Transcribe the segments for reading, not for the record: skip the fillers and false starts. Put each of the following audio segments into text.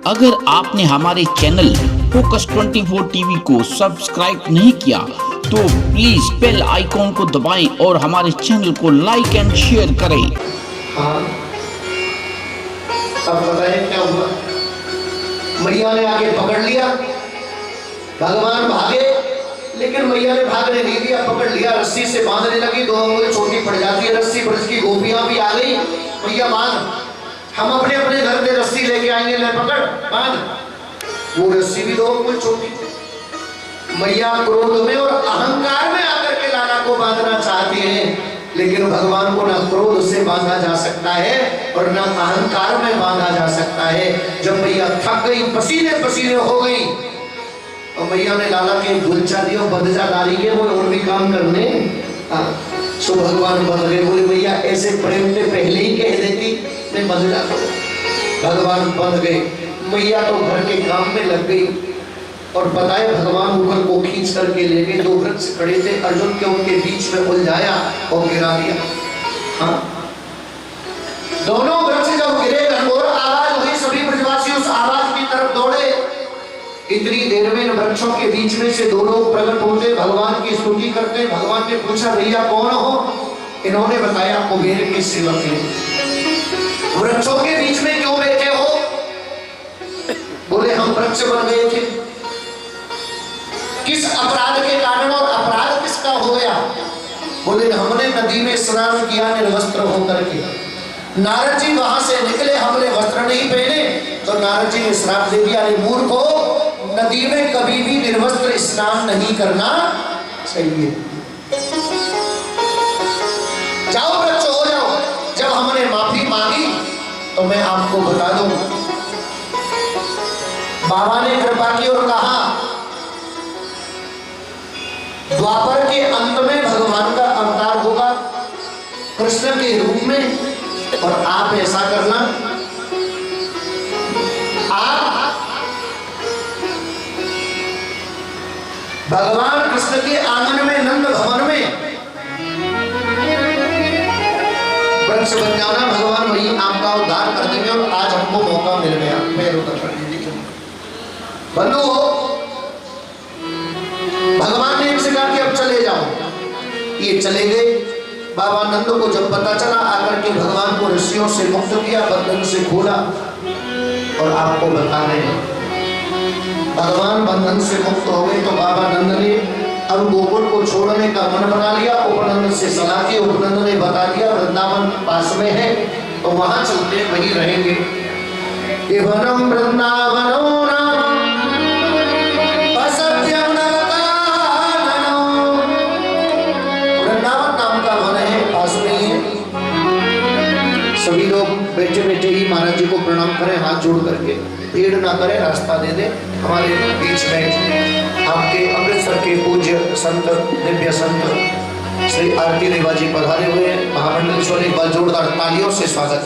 अगर आपने हमारे चैनल फोकस 24 टीवी को सब्सक्राइब नहीं किया तो प्लीज बेल आइकॉन को दबाएं और हमारे चैनल को लाइक एंड शेयर करें। हाँ, अब बताएं क्या हुआ। मैया ने आगे पकड़ लिया, भगवान भागे, लेकिन मैया ने भागने नहीं दिया, पकड़ लिया, रस्सी से बांधने लगी। 2 उंगली छोटी पड़ जाती है रस्सी, ब्रज की गोपियां भी आ गई। मैया बांध, हम अपने अपने घर में रस्सी लेके आएंगे, ले पकड़ बांध। वो रस्सी भी 2 उंगली छोटी। मैया क्रोध में और अहंकार में आकर के लाला को बांधना चाहती है, लेकिन भगवान को ना क्रोध से बांधा जा सकता है और ना अहंकार में बांधा जा सकता है। जब मैया थक गई, पसीने पसीने हो गई, और मैया ने लाला के गुलचा दिया, बदजा नारी के वो और भी काम करने। सो भगवान बंध गए। बोले मैया ऐसे प्रेम से पहले ही कह देती मैं बदजा को। भगवान बंध गए। मैया तो घर के काम में लग गई और बताए भगवान ऊपर को खींच करके ले गए। 2 वृक्ष खड़े थे, अर्जुन के उनके बीच में उलझाया और गिरा दिया। हाँ, दोनों वृक्ष जब गिरे, घनघोर आवाज हुई, सभी ब्रजवासी उस आवाज की तरफ दौड़े। इतनी देर में इन वृक्षों के बीच में से 2 लोग प्रकट होते, भगवान की स्तुति करते। भगवान ने पूछा भैया कौन हो? इन्होंने बताया कुबेर के सेवक हैं। वृक्षों के बीच में क्यों बैठे हो? बोले हम वृक्ष बन गए थे। किस अपराध के कारण, और अपराध किसका हो गया? बोले हमने नदी में स्नान किया निर्वस्त्र होकर के। नारद जी वहां से निकले, हमने वस्त्र नहीं पहने, तो नारद जी ने श्राप दे दिया, मूर्खो, नदी में कभी भी निर्वस्त्र स्नान नहीं करना चाहिए। जाओ वृक्ष हो जाओ। जब हमने माफी मांगी तो मैं आपको बता दूं, बाबा ने कृपा की और कहा द्वापर के अंत में भगवान का अवतार होगा कृष्ण के रूप में, और आप ऐसा करना, आप भगवान कृष्ण के आंगन में, नंद भवन में वृक्ष बन जाना। भगवान वही आपका उद्धार कर देंगे। और आज हमको मौका मिल गया, पैर उतर कर दीजिए। बंधु हो, भगवान ने इनसे कहा कि अब चले जाओ। ये चले गए। बाबा नंद को जब पता चला, आकर के भगवान को रस्सियों से मुक्त किया, बंधन से खोला। और आपको बता रहे हैं, भगवान बंधन से मुक्त हो गए तो बाबा नंद ने अब गोकुल को छोड़ने का मन बना लिया। उपनंद से सलाह की, उपनंद ने बता दिया वृंदावन पास में है, तो वहां चलते वहीं रहेंगे। वृंदावन नाम का वन है, पास में ही है। सभी लोग बैठे बैठे ही महाराज जी को प्रणाम करें, हाथ जोड़ करके, भीड़ ना करें, रास्ता दे दे। हमारे बीच में आपके अमृतसर के पूज्य संत, दिव्य संत श्री आरती देवा जी पधारे हुए हैं। महामंडलेश्वर, एक बार जोरदार तालियों से स्वागत।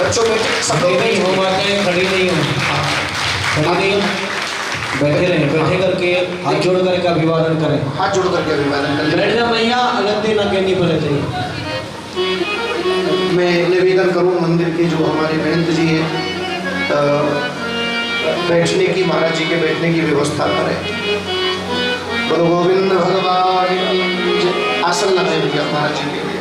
बच्चों बैठे, सब लोग नहीं हो माते, खड़ी नहीं हो, खड़ी नहीं, बैठे रहें, बैठे करके हाथ जोड़ करके अभिवादन करें, हाथ जोड़ करके अभिवादन करें। बैठ जा मैया, अलग ना कहनी पड़े चाहिए। मैं निवेदन करूं मंदिर के जो हमारे महंत जी हैं, बैठने की, महाराज जी के बैठने की व्यवस्था करें। गुरु गोविंद भगवान आसन लगाए भैया महाराज जी के लिए।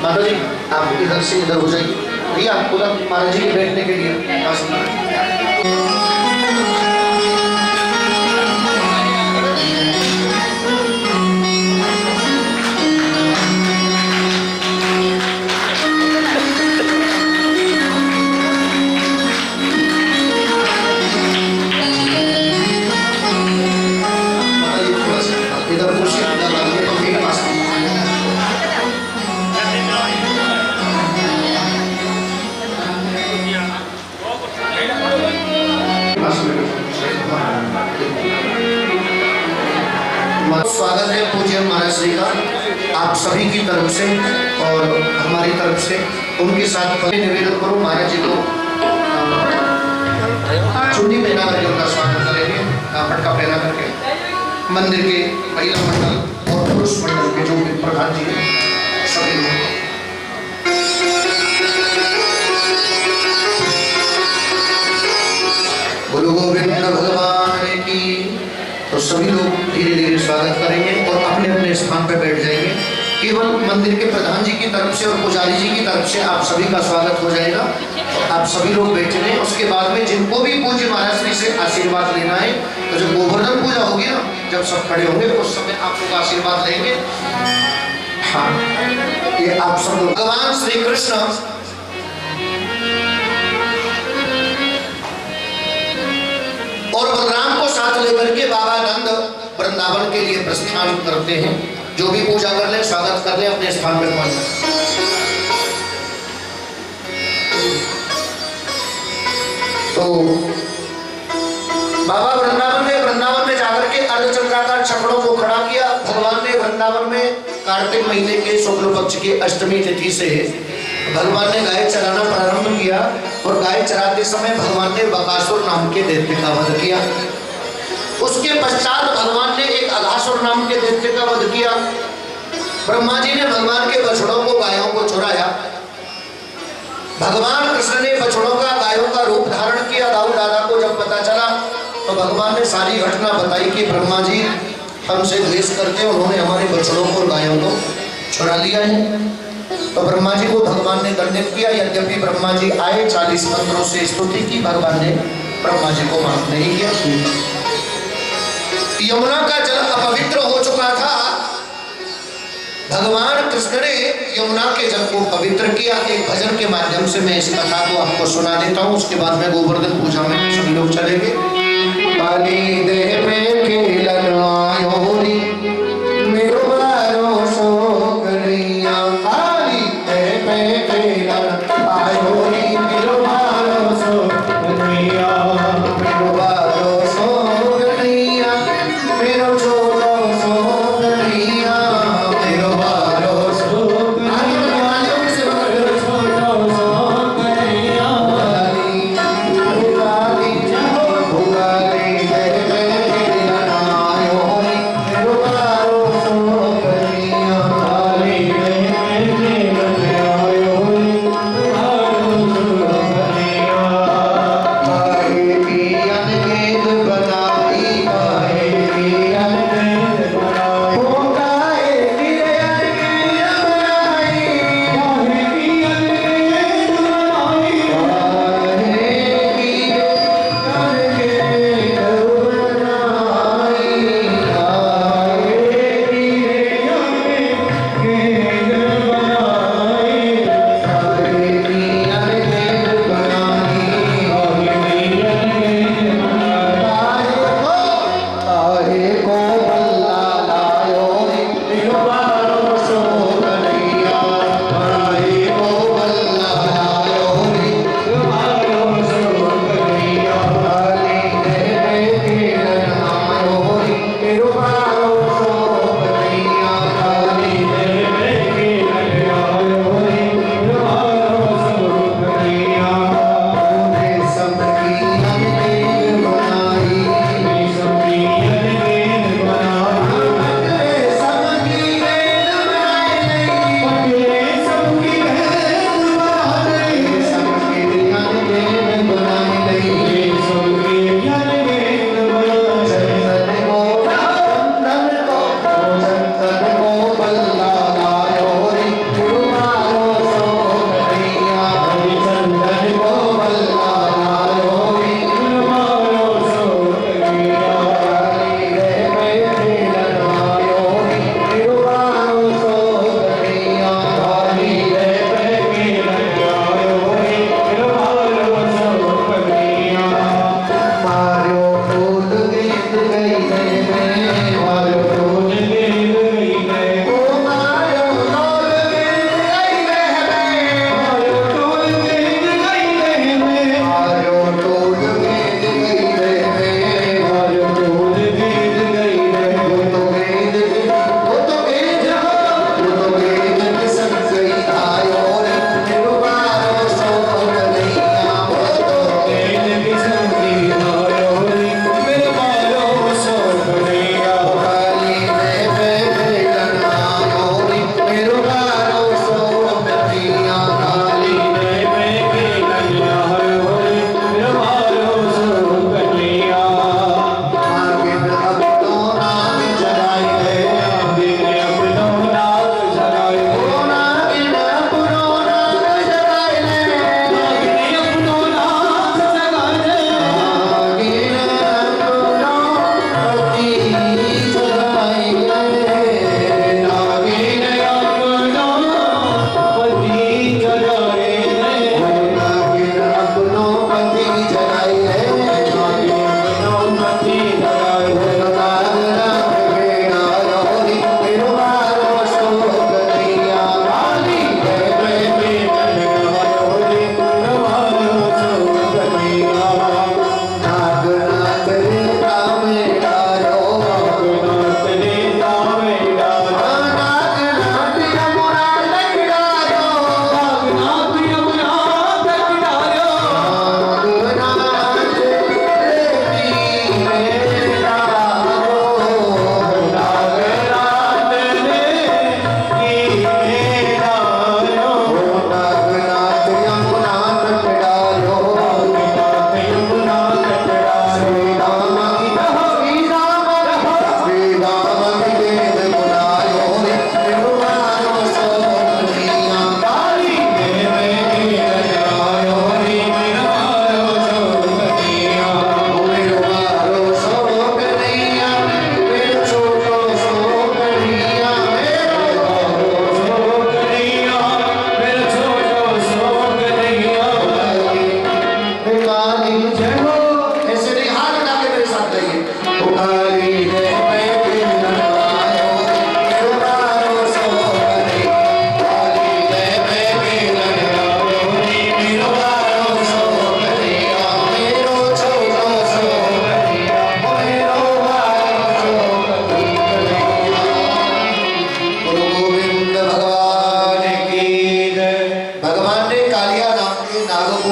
माता जी आप इधर से इधर हो जाइए भैया, पूरा महाराज जी के बैठने के लिए आसन लगाए। स्वागत है पूज्य महाराज जी का आप सभी की तरफ से और हमारी तरफ से। उनके साथ निवेदन करूं, महाराज जी को चुन्नी पहना करके उनका स्वागत करेंगे, पटका पहना करके। मंदिर के महिला मंडल और पुरुष मंडल के जो भी प्रधान जी हैं सभी लोग स्वागत करेंगे और अपने अपने स्थान पर बैठ जाएंगे। केवल मंदिर के प्रधान जी की तरफ से और पुजारी जी की तरफ से आप सभी का स्वागत हो जाएगा। आप सभी लोग बैठे रहें। उसके बाद में जिनको भी पूज्य महाराज श्री से आशीर्वाद लेना है, तो जब गोवर्धन पूजा होगी ना, जब सब खड़े होंगे उस समय आप लोग आशीर्वाद लेंगे। हाँ, ये आप सब लोग भगवान श्री कृष्ण और बलराम को साथ लेकर के बाबा नंद वृंदावन के लिए प्रस्थान करते हैं। जो भी पूजा कर ले, स्वागत कर ले, अपने स्थान पर पहुंच जाए। तो बाबा वृंदावन में जाकर के अर्धचंद्राकार छकड़ों को खड़ा किया। भगवान ने वृंदावन में कार्तिक महीने के शुक्ल पक्ष की अष्टमी तिथि से भगवान ने गाय चराना प्रारंभ किया और गाय चराते समय भगवान ने बकासुर नाम के दैत्य का वध किया। उसके पश्चात भगवान ने एक अघासुर नाम के दैत्य का वध किया। ब्रह्मा जी ने भगवान के बछड़ों को, गायों को चुराया। भगवान कृष्ण ने बछड़ों का, गायों का रूप धारण किया। दाऊ दादा को जब पता चला तो भगवान ने सारी घटना बताई कि ब्रह्मा जी हमसे द्वेष करते, उन्होंने हमारे बछड़ों को और गायों को चुरा लिया है। तो ब्रह्मा जी को भगवान ने दंडित किया। यद्यपि ब्रह्मा जी आए, 40 मंत्रों से स्तुति की, भगवान ने ब्रह्मा जी को माफ नहीं किया। यमुना का जल अपवित्र हो चुका था। भगवान कृष्ण ने यमुना के जल को पवित्र किया। एक भजन के माध्यम से मैं इस कथा को आपको सुना देता हूँ। उसके बाद में गोवर्धन पूजा में सभी लोग चलेंगे। काली देह पे खेलन आयो री, मेरो बारो सो करिया। काली देह पे खेलन आयो री, मेरो बारो सो करिया। मेरो बारो सो करिया, मेरो छोरो सो करिया। मेरो बारो सो करिया, मेरो छोरो सो करिया। काली काली भुगाली देह पे खेलन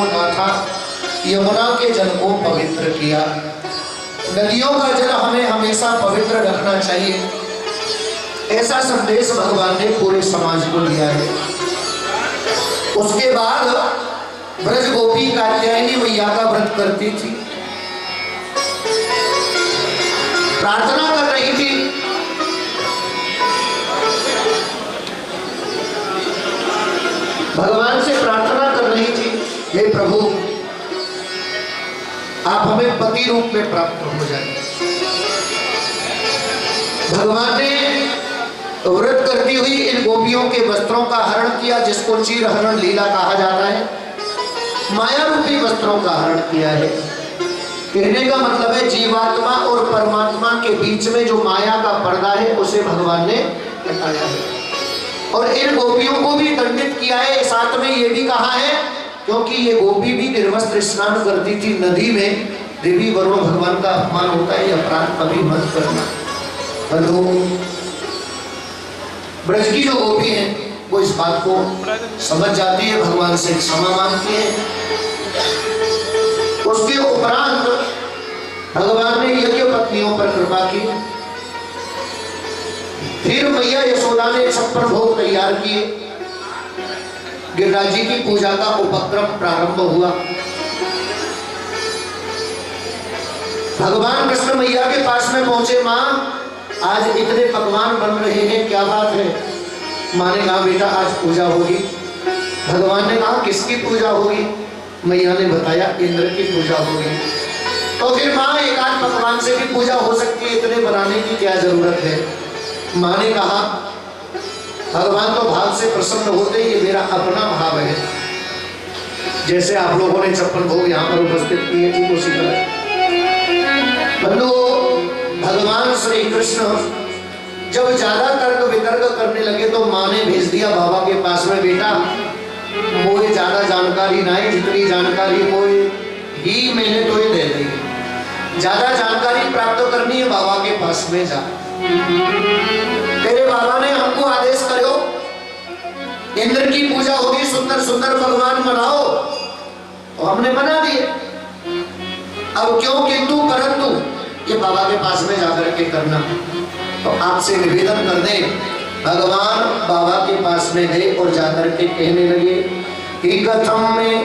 नाथा यमुना के जल को पवित्र किया। नदियों का जल हमें हमेशा पवित्र रखना चाहिए, ऐसा संदेश भगवान ने पूरे समाज को दिया है। उसके बाद ब्रज गोपी कात्यायनी मैया का व्रत करती थी, प्रार्थना कर रही थी। भगवान से प्रार्थना कर रही थी, हे प्रभु आप हमें पति रूप में प्राप्त हो जाए। भगवान ने व्रत करती हुई इन गोपियों के वस्त्रों का हरण किया, जिसको चीर हरण लीला कहा जाता है। माया रूपी वस्त्रों का हरण किया है। कहने का मतलब है जीवात्मा और परमात्मा के बीच में जो माया का पर्दा है उसे भगवान ने हटाया है। और इन गोपियों को भी दंडित किया है। साथ में ये भी कहा है, क्योंकि ये गोपी भी निर्वस्त्र स्नान करती थी नदी में, देवी वरुण भगवान का अपमान होता है, अपराध कभी मत करना। ब्रज की जो गोपी है वो इस बात को समझ जाती है, भगवान से क्षमा मांगती है। उसके उपरांत भगवान ने यज्ञ पत्नियों पर कृपा की। फिर मैया यशोदा ने 56 भोग तैयार किए। गिरिराज जी की पूजा का उपक्रम प्रारंभ हुआ। भगवान कृष्ण मैया के पास में पहुंचे, माँ आज इतने पकवान बन रहे हैं, क्या बात है? माँ ने कहा बेटा आज पूजा होगी। भगवान ने कहा किसकी पूजा होगी? मैया ने बताया इंद्र की पूजा होगी। तो फिर माँ एक आध पकवान से भी पूजा हो सकती है, इतने बनाने की क्या जरूरत है? माँ ने कहा भगवान तो भाव से प्रसन्न होते, ये मेरा अपना भाव है। जैसे आप लोगों ने 56 भोग यहाँ पर उपस्थित किए ठीक उसी तरह बंधु भगवान श्री कृष्ण जब ज्यादा तर्क वितर्क करने लगे तो माँ ने भेज दिया बाबा के पास में, बेटा मोए ज्यादा जानकारी ना है, जितनी जानकारी मोए ही मैंने तो ये दे दी। ज्यादा जानकारी प्राप्त करनी है बाबा के पास में जा। तेरे बाबा ने हमको आदेश करो इंद्र की पूजा होगी, सुंदर सुंदर भगवान बनाओ, तो हमने बना दिए। अब क्यों किंतु परंतु ये बाबा के पास में जाकर के करना। तो आपसे निवेदन कर दे, भगवान बाबा के पास में गए और जाकर के कहने लगे कि कथम में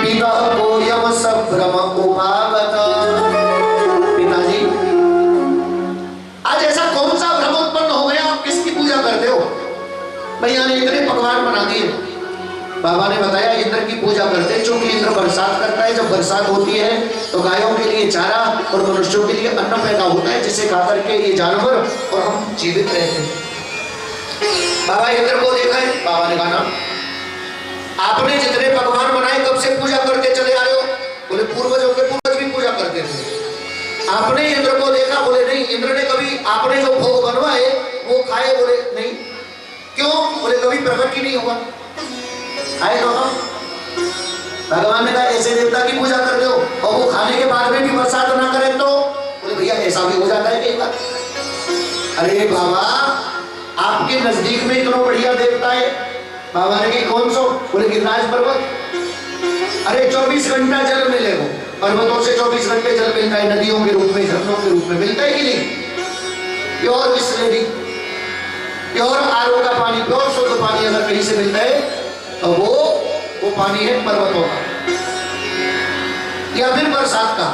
पिता को यम सभ्रम उपागत। पिताजी आज ऐसा कौन सा भ्रम उत्पन्न हो गया, आप किसकी पूजा करते हो? भैया ने इतने पकवान बना दिए। बाबा ने बताया इंद्र की पूजा करते हैं, क्योंकि इंद्र बरसात करता है। जब बरसात होती है तो गायों के लिए चारा और मनुष्यों के लिए अन्न पैदा होता है, जिसे खा करके ये जानवर और हम जीवित रहते हैं। बाबा इंद्र को देखा है, बाबा ने कहा ना आपने जितने पकवान बनाए कब से पूजा करते चले आए हो? बोले पूर्वजों के पूर्वज भी पूजा करते थे। आपने इंद्र को देखा? बोले नहीं। इंद्र ने कभी आपने जो भोग बनवाए वो खाए? बोले नहीं। क्यों? बोले कभी प्रकट ही नहीं हुआ। आए दोनों। भगवान ने कहा ऐसे देवता की पूजा कर दो और वो खाने के बाद में भी बरसात ना करे तो? बोले भैया ऐसा भी हो जाता है कई बार। अरे बाबा आपके नजदीक में इतना बढ़िया देवता है। बाबा ने कहा कौन सो? बोले गिरिराज पर्वत। अरे 24 घंटा जल मिले वो पर्वतों से, 24 घंटे जल मिलता है, नदियों के रूप में, झरनों के रूप में मिलता है कि नहीं? प्योर बिस्लेरी, प्योर आरओ का पानी, प्योर शुद्ध पानी अगर कहीं से मिलता है तो वो पानी है पर्वतों का या फिर बरसात का।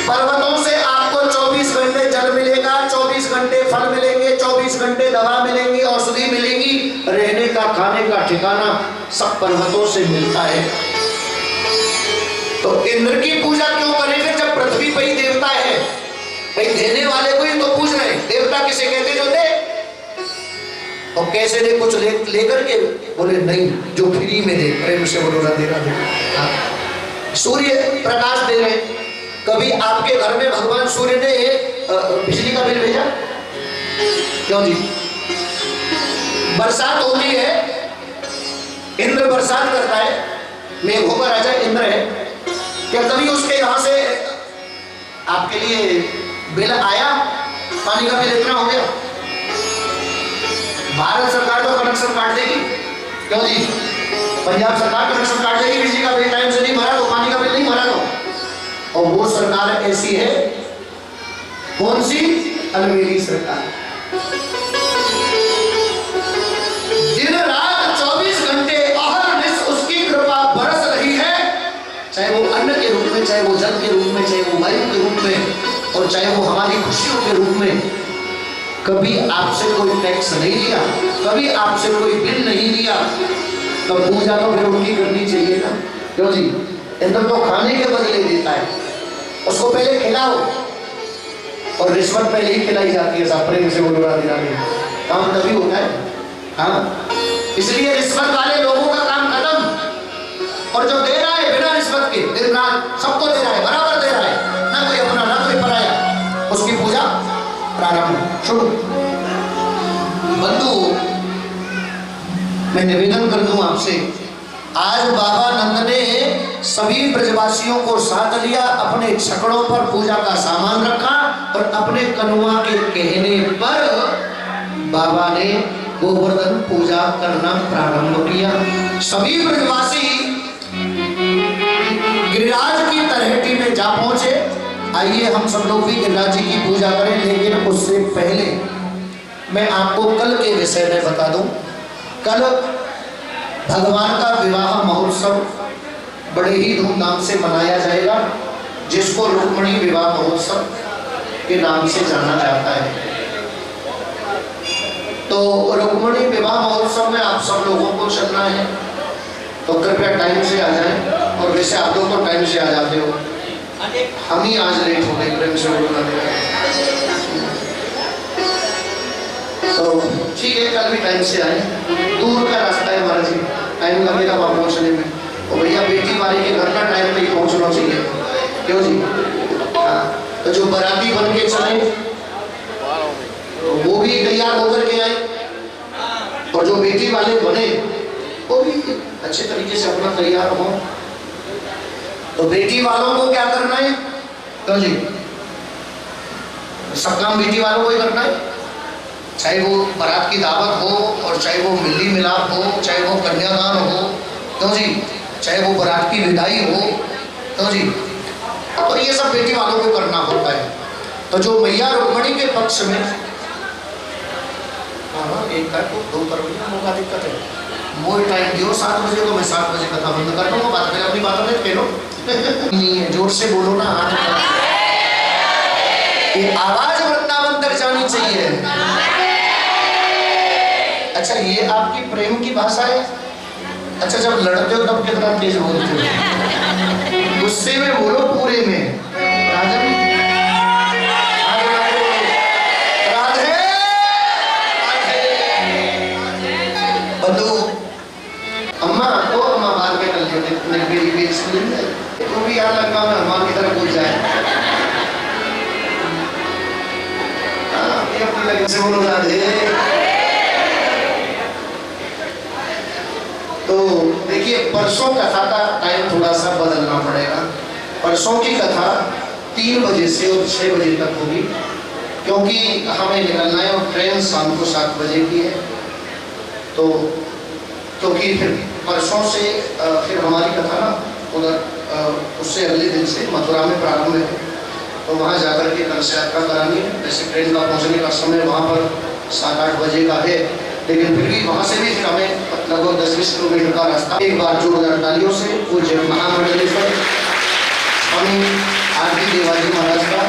पर्वतों से आपको 24 घंटे जल मिलेगा, 24 घंटे फल मिलेंगे, 24 घंटे दवा मिलेंगी, औषधि मिलेगी, रहने का खाने का ठिकाना सब पर्वतों से मिलता है। तो इंद्र की पूजा क्यों करेंगे जब पृथ्वी पर ही देवता है? भाई देने वाले को ही तो पूछ रहे हैं। देवता किसे कहते जो दे? और कैसे दे? कुछ लेकर के? बोले नहीं, जो फ्री में दे, प्रेम से बोलो ना देना दे। सूर्य प्रकाश दे रहे, कभी आपके घर में भगवान सूर्य ने बिजली का बिल भेजा? क्यों जी? बरसात होती है, इंद्र बरसात करता है, मेघों का राजा इंद्र है, क्या कभी उसके यहां से आपके लिए बिल आया? पानी का बिल इतना हो गया? भारत सरकार तो कनेक्शन काट देगी। क्यों जी? पंजाब सरकार कनेक्शन काट देगी, बिजली का बिल टाइम से नहीं भरा तो, पानी का बिल नहीं भरा तो। और वो सरकार ऐसी है, कौन सी? अलवेली सरकार। दिन रात 24 घंटे अहरनिश उसकी कृपा बरस रही है, चाहे वो अन्न के रूप में, चाहे वो जल के रूप में, चाहे वो वायु के रूप में, और चाहे वो हमारी खुशियों के रूप में। कभी आपसे कोई टैक्स नहीं लिया, कभी आपसे कोई बिल नहीं लिया, तो पूजा तो फिर उनकी करनी चाहिए ना। क्यों जी? इंद्र तो खाने के बदले देता है, उसको पहले खिलाओ, और रिश्वत पहले ही खिलाई जाती है। सब प्रेम से बोलो राधे राधे, काम तभी होता है। हाँ, इसलिए रिश्वत वाले लोगों का काम खत्म। और जो दे रहा है बिना रिश्वत के, दिन रात सबको दे रहा है, बराबर दे रहा है, ना कोई अपना ना कोई पराया, उसकी पूजा प्रारंभ शुरू। बंधु, मैं निवेदन कर दूं आपसे, आज बाबा नंद ने सभी ब्रजवासियों को साथ लिया, अपने छकड़ों पर पूजा का सामान रखा, और अपने कनुआ के कहने पर बाबा ने गोवर्धन पूजा करना प्रारंभ किया। सभी ब्रजवासी गिरिराज की तलहटी में जा पहुंचे। आइए हम सब लोग भी गिरिराज जी की पूजा करें, लेकिन उससे पहले मैं आपको कल के विषय में बता दूं। कल भगवान का विवाह महोत्सव बड़े ही धूमधाम से मनाया जाएगा, जिसको रुक्मिणी विवाह महोत्सव के नाम से जाना जाता है। तो रुक्मिणी विवाह महोत्सव में आप सब लोगों को चलना है, तो कृपया टाइम से आ जाएं। और वैसे आप लोग तो टाइम से आ जाते हो, हम ही आज लेट हो गए, प्रेम से बोलना देगा। तो ठीक है, कल भी टाइम से आए, दूर का रास्ता है महाराज जी, टाइम लगेगा वहाँ पहुँचने में। और भैया बेटी वाले के घर का टाइम पे ही पहुँचना चाहिए। क्यों जी? हाँ, तो जो बराती बन के चले वो भी तैयार होकर के आए, और जो बेटी वाले बने वो भी अच्छे तरीके से अपना तैयार हो। तो बेटी वालों को क्या करना है? क्यों जी? सब काम बेटी वालों को ही करना है, चाहे वो बारात की दावत हो, और चाहे वो मिलनी मिलाप हो, चाहे वो कन्यादान हो, क्यों जी, चाहे वो बारात की विदाई हो, क्यों जी, तो ये सब बेटी वालों को करना होता है। तो जो मैया रुक्मिणी के पक्ष में, हाँ एक कर दो कर, मौका दिक्कत है, मोर टाइम दियो 7 बजे को, मैं 7 बजे कथा बंद कर दूंगा, बात करें अपनी बातों में कह लो। नहीं है, जोर से बोलो ना, हाथ ये आवाज वृंदावन तक जानी चाहिए। अच्छा, ये आपकी प्रेम की भाषा है? अच्छा, जब लड़ते हो तब कितना तेज बोलते हो? गुस्से में बोलो, पूरे में। राजन बंधु, अम्मा को अम्मा बाद में कर लेते, मेरी भी स्कूल में तो भी यार लगा मैं हनुमान की तरफ भूल जाए। अपनी लगन से बोलो राधे। तो देखिए, परसों कथा का टाइम थोड़ा सा बदलना पड़ेगा। परसों की कथा 3 बजे से और 6 बजे तक होगी, क्योंकि हमें निकलना है और ट्रेन शाम को 7 बजे की है। तो क्योंकि फिर परसों से फिर हमारी कथा ना उधर उससे अगले दिन से मथुरा में प्रारंभ है, तो वहाँ जाकर के कलश यात्रा करानी है। वैसे ट्रेन का पहुँचने का समय वहाँ पर 7-8 बजे का है, लेकिन फिर भी वहाँ से भी फिर हमें लगभग 10-20 किलोमीटर का रास्ता। एक बार जोरदार तालियों से पूज्य महामंडलेश्वर स्वामी आरती देवाजी महाराज का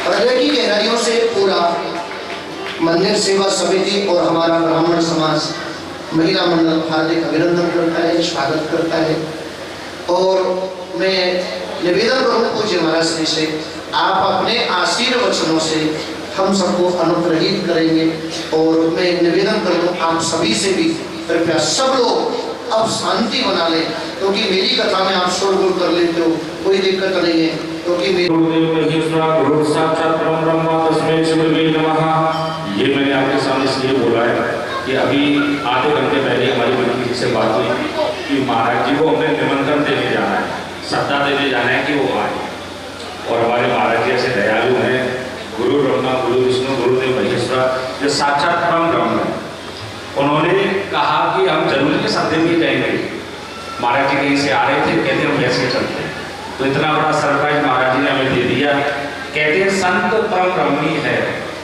हृदय की गहराइयों से पूरा मंदिर सेवा समिति और हमारा ब्राह्मण समाज महिला मंडल हार्दिक अभिनंदन करता है, स्वागत करता है। और मैं निवेदन करूँ पूज्य महाराज जी से, आप अपने आशीर्वचनों से हम सबको अनुग्रहित करेंगे। और मैं निवेदन करूँ आप सभी से भी, कृपया सब लोग अब शांति बना लें, क्योंकि मेरी कथा में आप शोरगुल कर लेते हो, कोई दिक्कत नहीं है, क्योंकि मेरे ये मैंने आपके सामने इसलिए बोला है कि अभी आधे घंटे पहले हमारी बल्कि से बात हुई कि महाराज जी को हमें निमंत्रण देने जाना है, श्रद्धा देने जाना है कि वो आए। और हमारे महाराज जी ऐसे दयालु हैं, गुरु ब्रह्मा गुरु विष्णु गुरुदेव महेश्वर, जो साक्षात परम ब्रह्म है। उन्होंने कहा कि हम जरूर के साथ में जाएंगे, महाराज जी कहीं से आ रहे थे, कहते हम वैसे चलते हैं। तो इतना बड़ा सरप्राइज महाराज जी ने हमें दे दिया। कहते हैं संत परम रमणीय है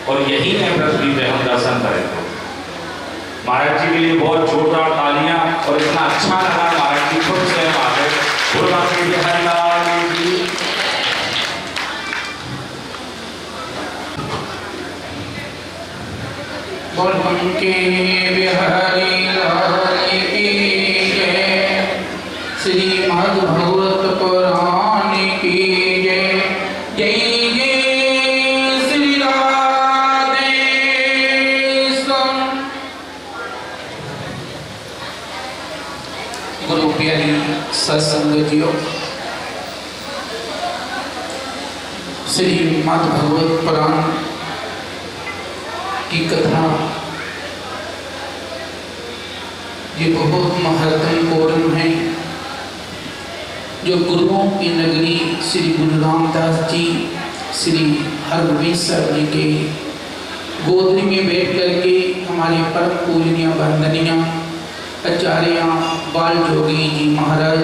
और यही है पृथ्वी पे हम दर्शन करें। तो महाराज जी के लिए बहुत जोरदार तालियां। और इतना अच्छा लगा, महाराज जी खुद से हम आ गए। बोल के बिहारी लाल की जय, श्रीमद् भगवत पुराण की जय। जय जय श्री राधे श्याम। गुरु प्यारी सत्संगतियों, श्रीमद् भगवत पुराण की कथा ये बहुत महत्वपूर्ण है। जो गुरुओं की नगरी श्री गुरु रामदास जी श्री हरगोविंद साहब जी के गोदरी में बैठ करके हमारे परम पूजनीय वंदनीय आचार्य बाल जोगी जी महाराज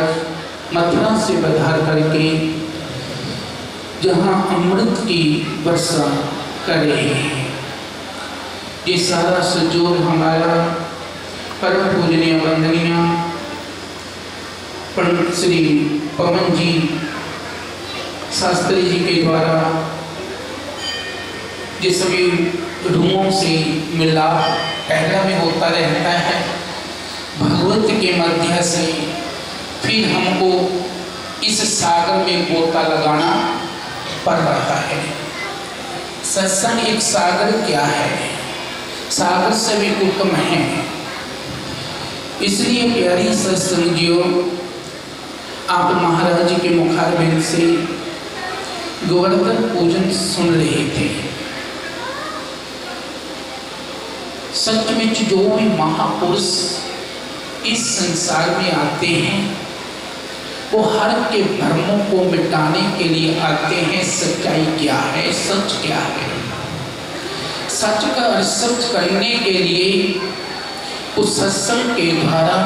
मथुरा से पधार करके जहाँ अमृत की वर्षा कर रहे हैं। ये सारा सजोर हमारा परम पूजनीय वंदनीय पंडित श्री पवन जी शास्त्री जी के द्वारा ये सभी रूहों से मिलाप पहला भी होता रहता है। भगवत के मध्य से फिर हमको इस सागर में गोता लगाना पड़ रहा है। सत्संग एक सागर क्या है, सागर से भी उत्तम है। इसलिए प्यारी सत्संगियों, आप महाराज जी के मुखारबिंद से गोवर्धन पूजन सुन रहे थे। सचमुच जो भी महापुरुष इस संसार में आते हैं वो हर के भ्रमों को मिटाने के लिए आते हैं। सच्चाई क्या है, सच क्या है, सच का रिसर्च करने के लिए उस सत्संग के द्वारा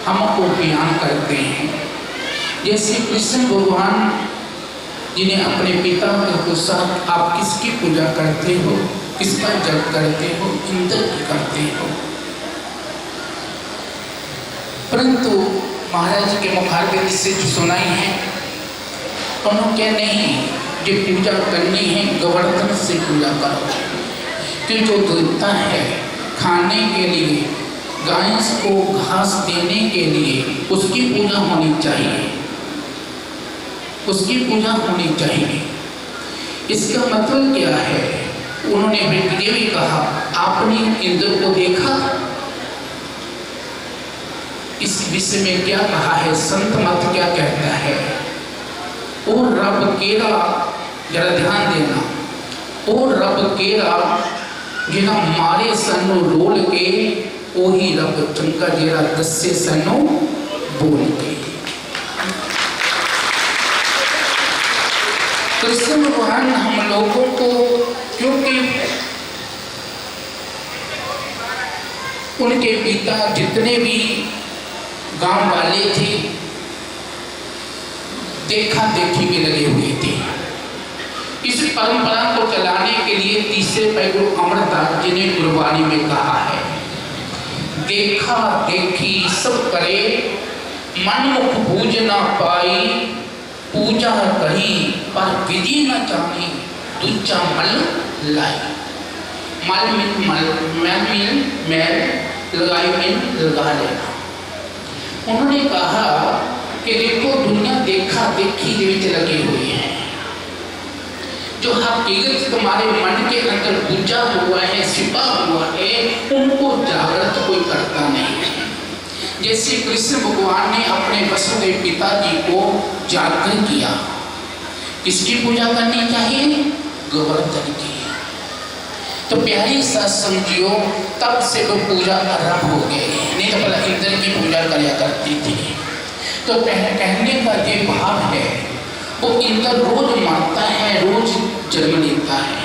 हमको बयान करते हैं। जैसे कृष्ण भगवान जिन्हें अपने पिता के साथ आप किसकी पूजा करते हो, किसका जप करते हो, इंद्र की करते हो। परंतु महाराज जी के मुखारबिंद से जो सुनाई है उन्होंने क्या नहीं, जो पूजा करनी है गोवर्धन से पूजा करो। कि जो देवता है खाने के लिए, गाय को घास देने के लिए उसकी पूजा होनी चाहिए, उसकी पूजा होनी चाहिए। इसका मतलब क्या है? उन्होंने भी कहा, आपने इंद्र को देखा? इस विषय में क्या कहा है, संत मत क्या कहता है? ओ रब केरा, जरा ध्यान देना, ओ रब केरा जिना मारे सन्नो रोल के, ओही रब चंका जेरा दस्से सन्नो बोल के। कृष्ण भगवान हम लोगों को, क्योंकि उनके पिता जितने भी गांव वाले थे देखा देखी में लगे हुए थे। इस परंपरा को चलाने के लिए तीसरे पैगुरु अमरदास जी ने गुरबानी में कहा है, देखा देखी सब करे, मनमुख पूज ना पाई, पूजा कही पर विधि न जानी, दूजा मल लाई। मल मिल मल, मैल मिल मैल, लगाई मिल लगा लेना। उन्होंने कहा कि देखो दुनिया देखा देखी में लगी हुई है, जो हकीकत तुम्हारे मन के अंदर बुझा हुआ है, छिपा हुआ है, उनको जागृत कोई करता नहीं है। जैसे कृष्ण भगवान ने अपने वसुदेव पिताजी को जागृत किया, किसकी पूजा करनी चाहिए? गोवर्धन की। तो प्यारी सत्संगियों, तब से वो पूजा आरंभ हो गए, नहीं तो पहले इंद्र की पूजा किया करती थी। तो कहने का ये भाव है, वो इंद्र रोज मरता है, रोज जन्म लेता है।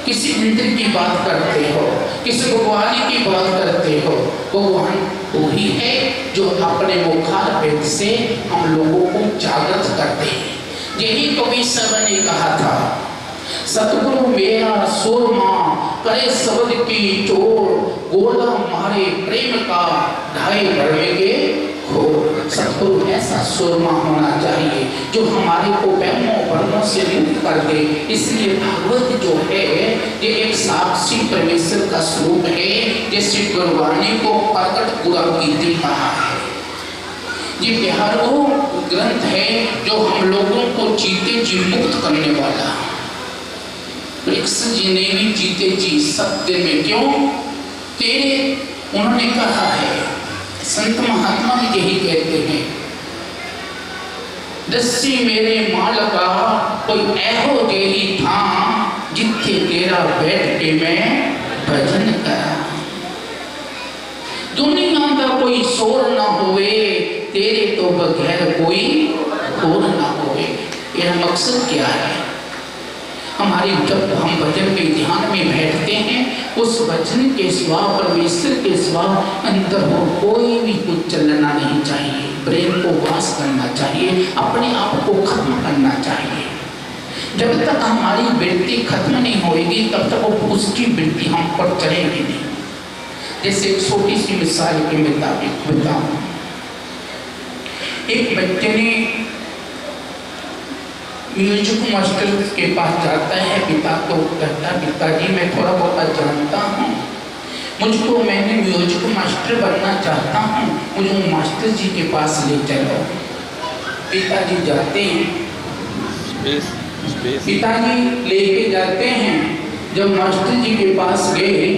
किसी इंद्र की बात करते हो, किसी भगवान की बात करते हो, भगवान वही है जो अपने मुखारबिंद से हम लोगों को जागृत करते हैं। यही कवि सर ने कहा था, सतगुरु मेरा सुरमा करे शब्द की चोर, गोला मारे प्रेम का ढाई बढ़ेंगे घोर। सतगुरु ऐसा सुरमा होना चाहिए जो हमारे को वहमों भ्रमों से मुक्त कर दे। इसलिए भागवत जो है ये एक साक्षी परमेश्वर का स्वरूप है, जैसे गुरबानी को प्रकट पूरा कीर्ति कहा है। ये प्यारो ग्रंथ है जो हम लोगों को जीते जी मुक्त करने वाला। कृष्ण जी ने भी जीते जी सत्य में क्यों तेरे उन्होंने कहा है, संत महात्मा भी यही कहते हैं, दस्सी मेरे मालका कोई ऐहो जेही था जिथे तेरा बैठ के मैं भजन करा। दुनिया का कोई शोर ना होवे तेरे तो बगैर कोई होर ना होवे। यह मकसद क्या है? हमारी जब हम भजन में ध्यान में बैठते हैं, उस वचन के सिवा परमेश्वर के सिवा अंदर हो कोई भी कुछ चलना नहीं चाहिए। ब्रेन को वास करना चाहिए, अपने आप को खत्म करना चाहिए। जब तक हमारी वृत्ति खत्म नहीं होगी तब तक वो उसकी वृत्ति हम पर चलेगी नहीं। जैसे एक छोटी सी मिसाल के मुताबिक बताऊं, एक बच्चे ने म्यूजिक मास्टर के पास जाता है, पिता को कहता है, पिताजी मैं थोड़ा बहुत जानता हूँ, मुझको मैंने म्यूजिक मास्टर बनना चाहता हूँ, मुझे मास्टर जी के पास ले चलो। पिताजी जाते हैं, पिताजी लेके जाते हैं। जब मास्टर जी के पास गए,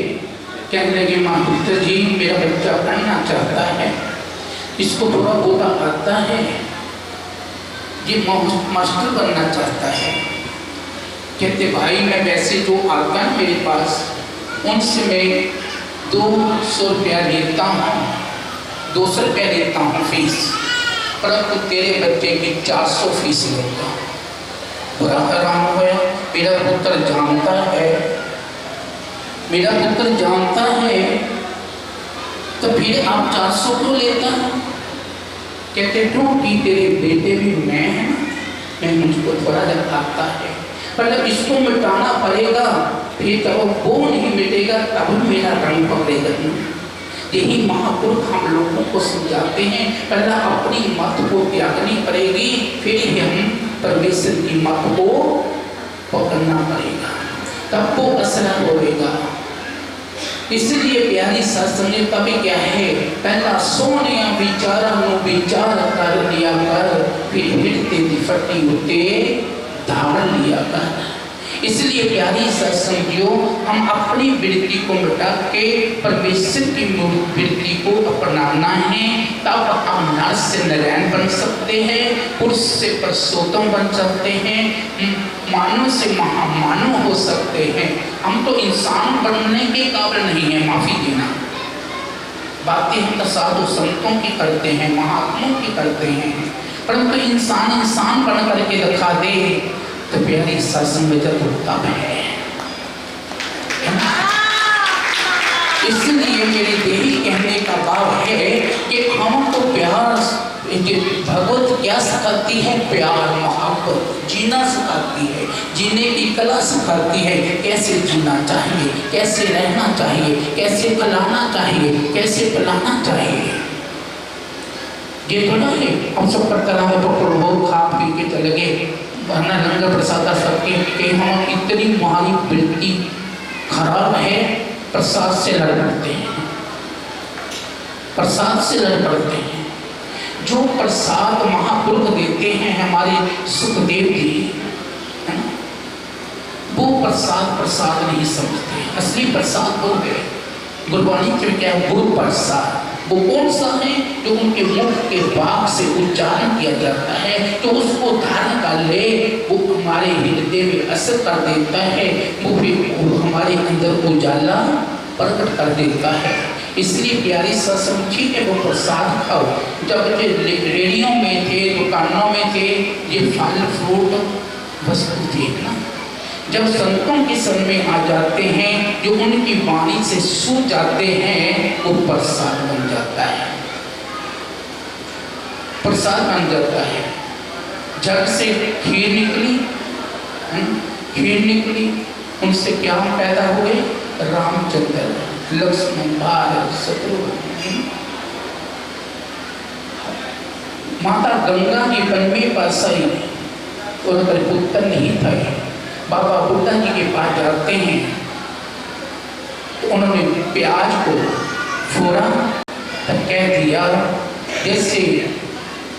कहने लगे मास्टर जी मेरा बच्चा पढ़ना चाहता है, इसको थोड़ा बहुत आता है, ये मास्टर बनना चाहता है। कहते भाई मैं वैसे जो आता है मेरे पास उनसे मैं 200 रुपया लेता हूँ, 200 रुपया लेता हूँ फीस, परंतु तेरे बच्चे की 400 फीस लूँगा। बड़ा हैरान हुआ, मेरा पुत्र जानता है, मेरा पुत्र जानता है, तो फिर आप 400 क्यों लेता है? कहते क्योंकि तेरे बेटे भी मैं है, मैं मुझको थोड़ा जब आता है, मतलब इसको मिटाना पड़ेगा, फिर तब वो नहीं मिटेगा तब मेरा रंग पकड़ेगा। यही महापुरुष हम लोगों को समझाते हैं, पहला अपनी मत को त्यागनी पड़ेगी, फिर ही हम परमेश्वर की मत को पकड़ना पड़ेगा, तब वो असर होगा। इसलिए प्यारी सत्संग कभी क्या है, पहला सोने विचारा नो विचार कर लिया कर, फिर हिड़ते फटी होते धार लिया कर। इसलिए प्यारी सत्संगियों हम अपनी वृत्ति को मिटा के परमेश्वर की वृत्ति को अपनाना है, तब हम नर से नारायण बन सकते हैं, पुरुष से पुरुषोत्तम बन सकते हैं, मानव से महामानव हो सकते हैं। हम तो इंसान बनने के काबिल नहीं है, माफी देना। बातें हम तो साधु संतों की करते हैं, महात्माओं की करते हैं, परंतु इंसान इंसान बन करके दिखा दे तो प्यारी सत्संग में जब होता है। इसलिए मेरे यही कहने का भाव है कि हमको प्यार, भगवत क्या सिखाती है? प्यार मोहब्बत जीना सिखाती है, जीने की कला सिखाती है, कैसे जीना चाहिए, कैसे रहना चाहिए, कैसे खिलाना चाहिए, कैसे पिलाना चाहिए। ये थोड़ा है हम सब पर तरह बहुत खा पी के चले गए, वरना लंगर प्रसाद सबके कि हम इतनी हमारी वृत्ति खराब है, प्रसाद से लड़ पड़ते हैं, प्रसाद से लड़ पड़ते हैं। जो प्रसाद महापुरुष देते हैं हमारे सुखदेव जी, है ना, वो प्रसाद नहीं समझते। असली प्रसाद वो है, गुरबाणी में क्या है, गुरु प्रसाद। वो कौन सा है? जो उनके मुख के भाग से उच्चारण किया जाता है, तो उसको धारण कर ले, वो हमारे हृदय में असर कर देता है, वो हमारे अंदर उजाला प्रकट कर देता है। इसलिए प्यारी सत्संग ठीक है, वो प्रसाद खाओ। जब रेडियो में थे, दुकानों में थे, ये फल फ्रूट वस्तु थे ना, जब संतों के शरण में आ जाते हैं, जो उनकी वाणी से सूझ जाते हैं, वो प्रसाद बन जाता है, प्रसाद बन जाता है। जग से खीर निकली, खीर निकली, उनसे क्या पैदा हुए? रामचंद्र, लक्ष्मण, भारत, शत्रुघ्न। माता गंगा की वन में बसाई और पुत्र नहीं था। बाबा बुद्धा जी के पास जाते हैं तो उन्होंने प्याज को फोड़ा, तब कह दिया जैसे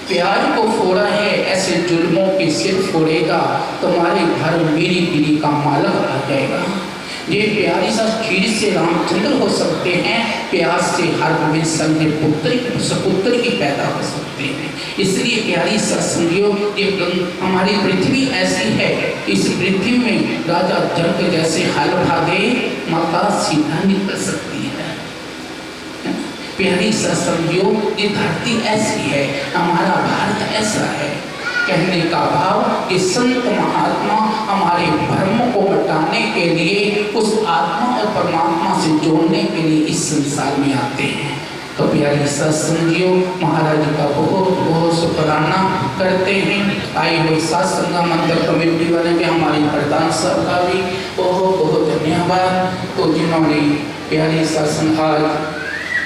प्याज को फोड़ा है ऐसे जुल्मों के सिर फोड़ेगा, तुम्हारे घर मेरी पीढ़ी का मालक आ जाएगा। ये प्यारी सा खीर से रामचंद्र हो सकते हैं, प्याज से हर गोविंद संग सपुत्र की पैदा हो सकते हैं। इसलिए प्यारी सा संगियों, ये हमारी पृथ्वी ऐसी है, इस पृथ्वी में राजा जनक जैसे हल भागे, माता सीधा निकल सकती है। प्यारी सा संगियों, ये धरती ऐसी है, हमारा भारत ऐसा है। कहने का भाव, ये संत महात्मा हमारे भ्रम को हटाने के लिए, उस आत्मा और परमात्मा से जोड़ने के लिए इस संसार में आते हैं। तो प्यारी सत्संगियों, महाराज का बहुत बहुत शुक्राना करते हैं। आई हुई सत्संग मंदिर कमेटी वाले भी, हमारे प्रधान साहब का भी बहुत बहुत धन्यवाद। तो जिन्होंने प्यारी सत्संग, आज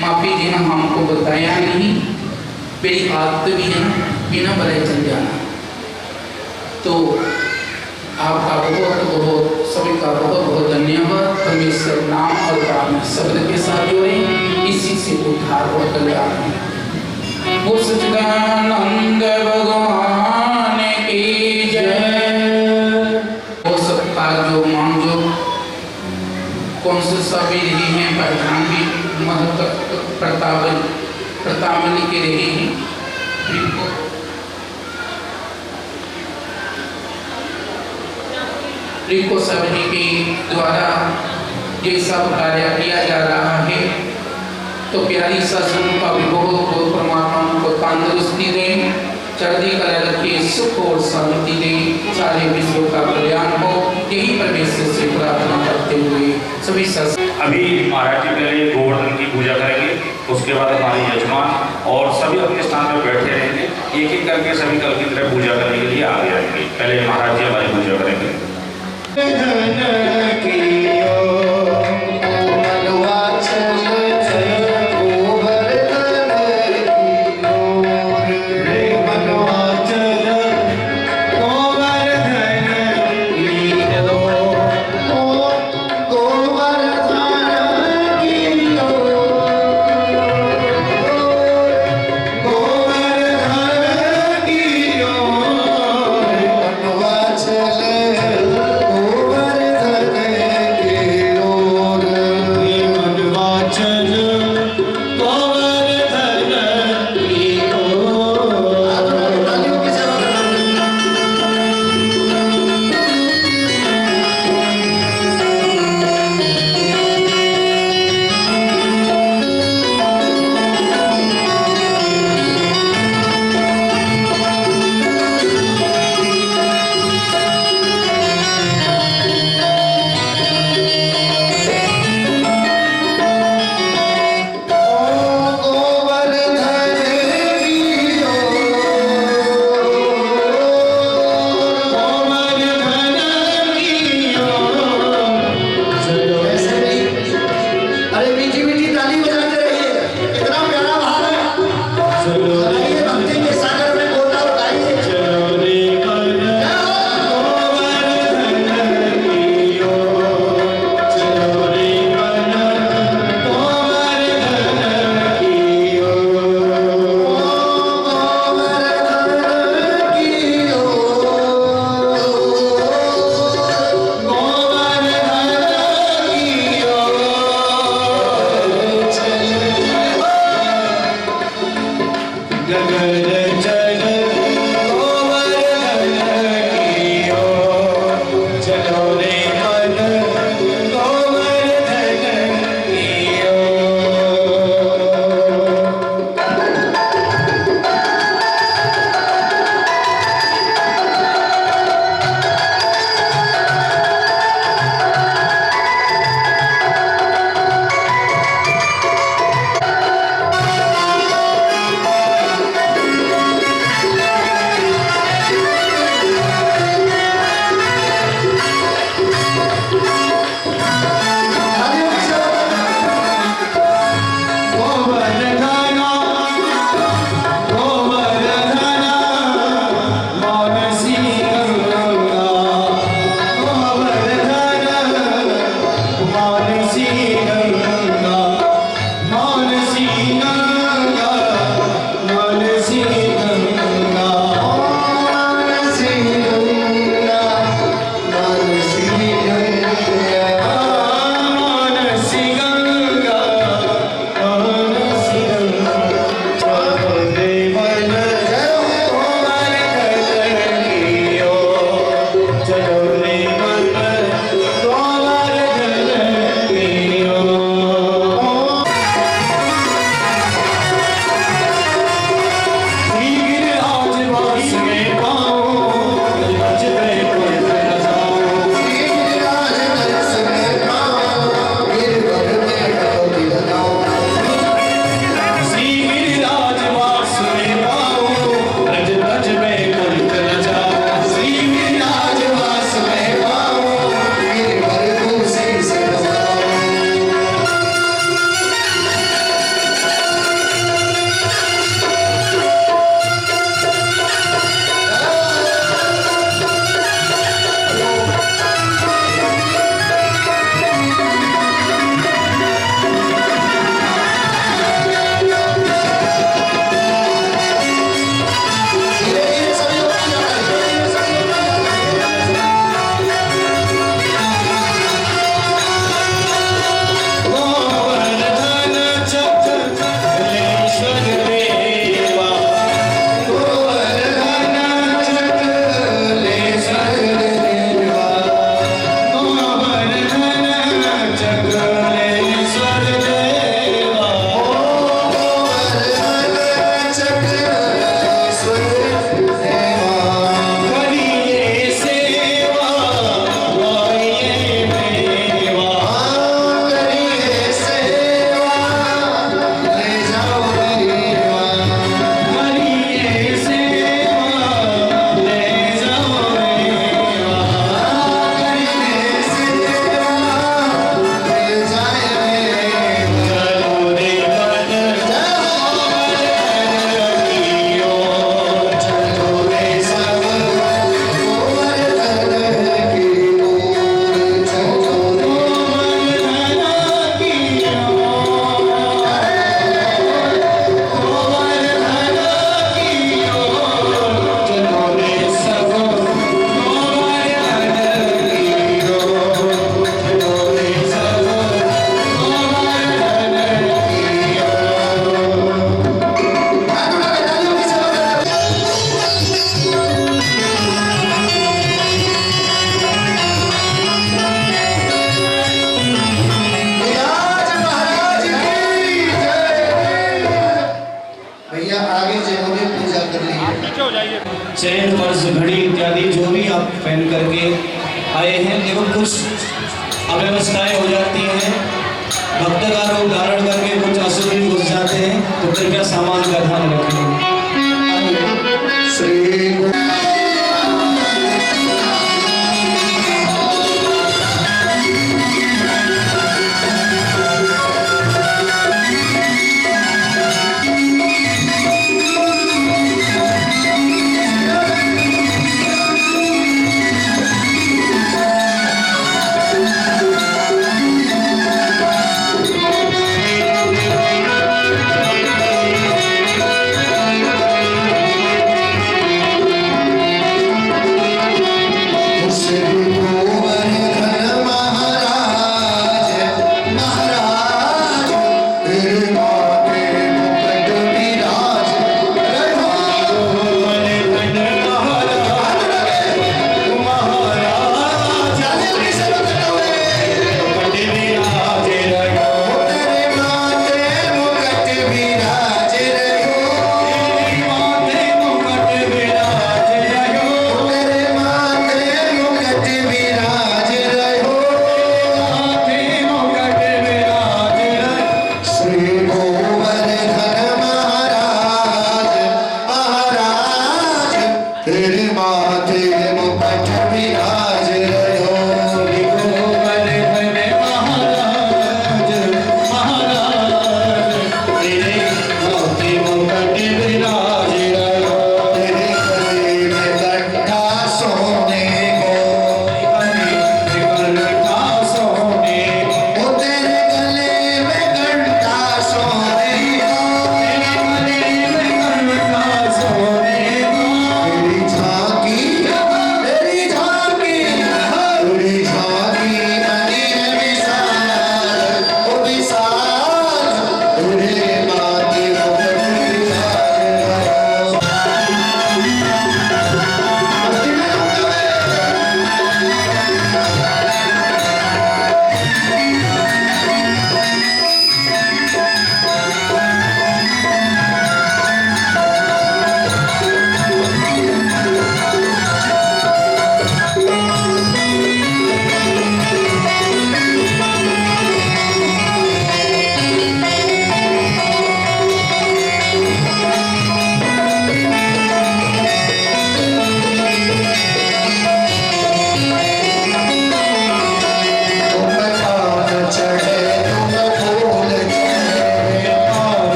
माफी जी ने हमको बताया नहीं, मेरी आदत भी है ना बिना बड़े चल जाना। तो आपका बहुत बहुत, सभी का बहुत बहुत धन्यवाद। परमेश्वर नाम और प्राण शब्द के साथ जोड़े, इसी से उद्धार और कल्याण। वो सच्चिदानंद भगवान की जय। वो सबका जो मांगो, कौन से सभी रही हैं, प्रधान भी महत्व प्रताप के रहे हैं। रिको सभी के द्वारा ये सब कार्य किया जा रहा है। तो प्यारी सत्संग का भी बहुत बहुत परमात्मा को तंदुरुस्ती दें, चढ़ती कला रखिए, सुख और शांति दें, सारे विश्व का कल्याण हो, यही परमेश्वर से प्रार्थना करते हुए सभी सत्संग। अभी महाराज जी पहले गोवर्धन की पूजा करेंगे, उसके बाद हमारे यजमान और सभी अपने स्थान पर बैठे रहेंगे। एक एक करके सभी कल की तरह पूजा करने के लिए आगे आएंगे। पहले महाराज जी हमारी पूजा करेंगे। गोवर्धन चैन पर्स घड़ी इत्यादि जो भी आप पहन करके आए हैं एवं कुछ अव्यवस्थाएं हो जाती हैं, भक्त का रूप धारण करके कुछ असुर भी घुस जाते हैं, तो कृपया सामान का ध्यान रखें।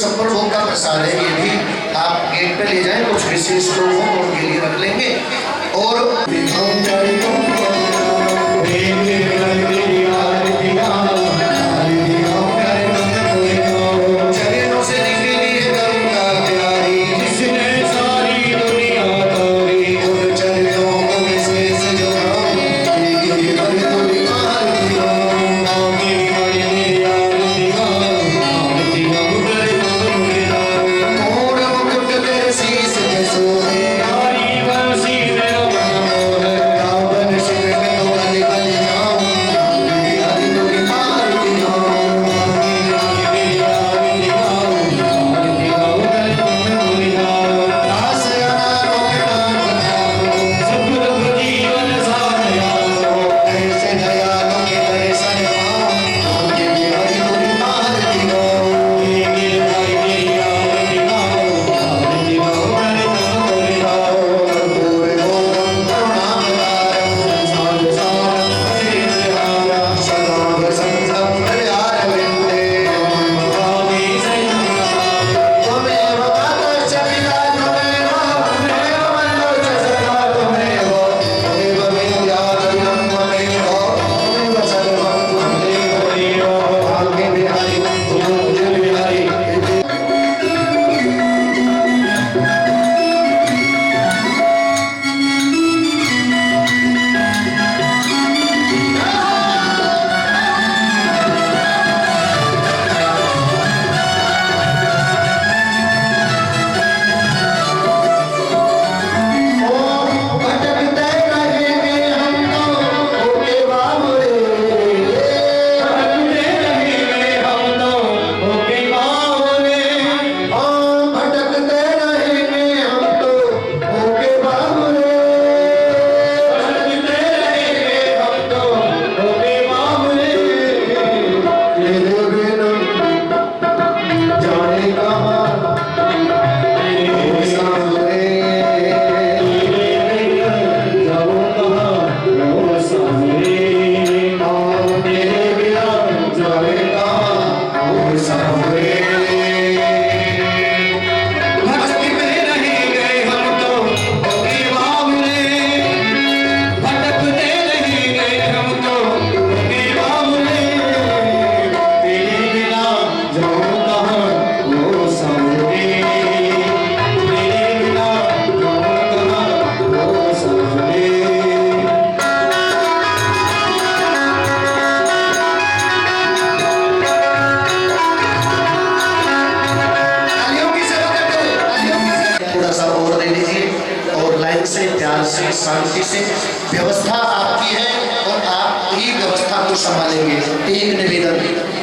छप्पर भोग का प्रसाद है, ये भी आप गेट पे ले जाएं, कुछ विशेष लोग हों तो उनके लिए रख लेंगे। और से शांति से व्यवस्था आपकी है और आप ही व्यवस्था को संभालेंगे। एक निवेदन